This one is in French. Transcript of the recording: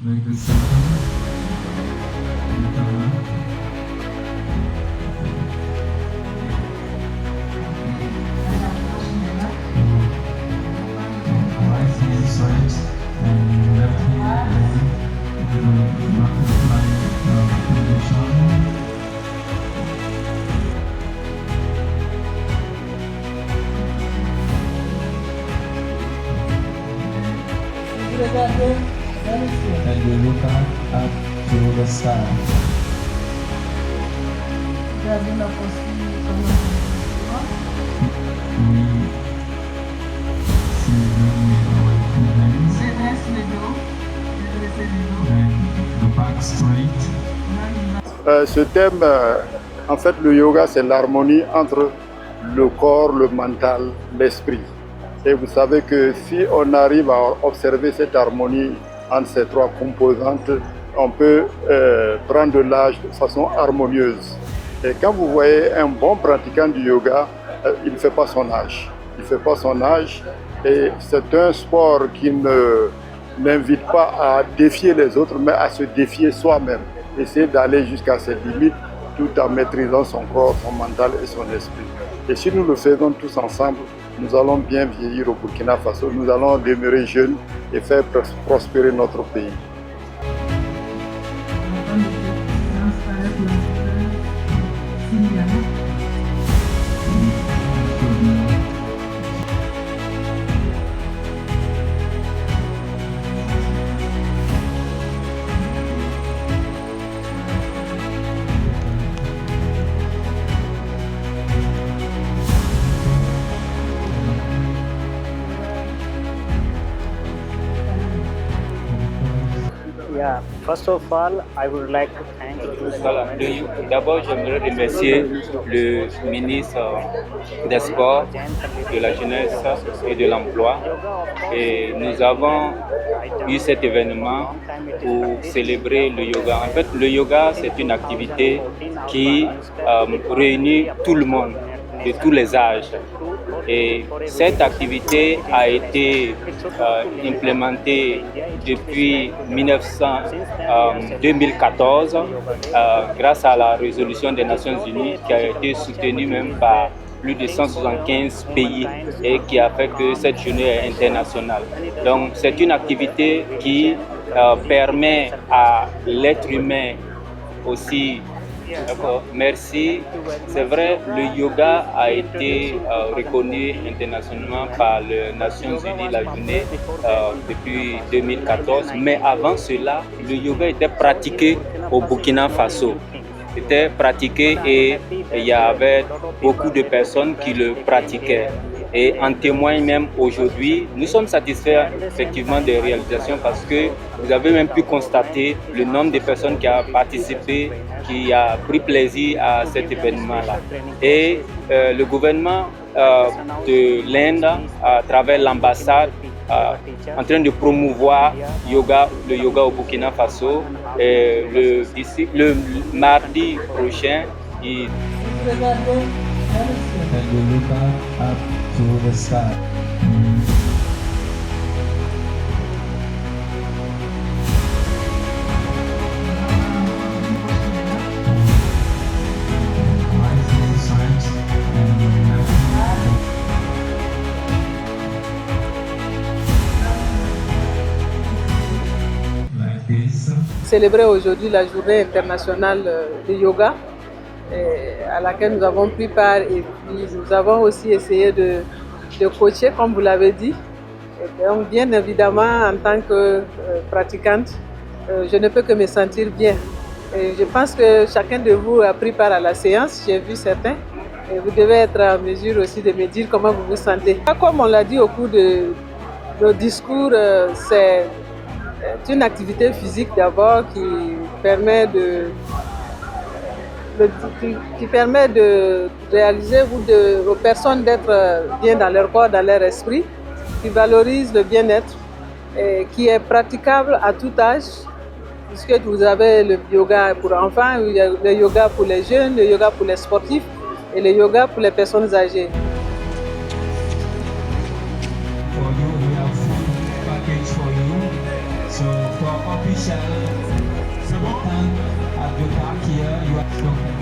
Like the center, right hand side and left hand butterfly position. And you look up to the sky. We see them with our two hands and the back straight. Ce thème, en fait, le yoga, c'est l'harmonie entre le corps, le mental, l'esprit. Et vous savez que si on arrive à observer cette harmonie entre ces trois composantes, on peut prendre l'âge de façon harmonieuse. Et quand vous voyez un bon pratiquant du yoga, il ne fait pas son âge. Il ne fait pas son âge et c'est un sport qui n'invite pas à défier les autres, mais à se défier soi-même. Essayer d'aller jusqu'à ses limites tout en maîtrisant son corps, son mental et son esprit. Et si nous le faisons tous ensemble, nous allons bien vieillir au Burkina Faso, nous allons demeurer jeunes et faire prospérer notre pays. Yeah, first of all, I would like to thank you. Voilà. D'abord, j'aimerais remercier le ministre des Sports, de la Jeunesse et de l'Emploi. Et nous avons eu cet événement pour célébrer le yoga. En fait, le yoga, c'est une activité qui réunit tout le monde, de tous les âges. Et cette activité a été implémentée depuis 2014 grâce à la résolution des Nations Unies qui a été soutenue même par plus de 175 pays et qui a fait que cette journée est internationale. Donc c'est une activité qui permet à l'être humain aussi. D'accord, merci. C'est vrai, le yoga a été reconnu internationalement par les Nations Unies, la journée, depuis 2014. Mais avant cela, le yoga était pratiqué au Burkina Faso. Était pratiqué et il y avait beaucoup de personnes qui le pratiquaient. Et en témoigne même aujourd'hui, nous sommes satisfaits effectivement des réalisations parce que vous avez même pu constater le nombre de personnes qui ont participé, qui a pris plaisir à cet événement-là. Et le gouvernement de l'Inde, à travers l'ambassade, en train de promouvoir le yoga au Burkina Faso. Et le mardi prochain, il... And you look up to the sky. Right hand side and left hand. Like this. Célébrer aujourd'hui la journée internationale de yoga à laquelle nous avons pris part et puis nous avons aussi essayé de coacher comme vous l'avez dit. Et donc bien évidemment en tant que pratiquante, je ne peux que me sentir bien. Et je pense que chacun de vous a pris part à la séance, j'ai vu certains. Et vous devez être en mesure aussi de me dire comment vous vous sentez. Comme on l'a dit au cours de nos discours, c'est une activité physique d'abord qui permet de réaliser aux personnes d'être bien dans leur corps, dans leur esprit, qui valorise le bien-être et qui est praticable à tout âge, puisque vous avez le yoga pour enfants, le yoga pour les jeunes, le yoga pour les sportifs et le yoga pour les personnes âgées. For you, we have full package for you. So for official. So, at your back here, you are from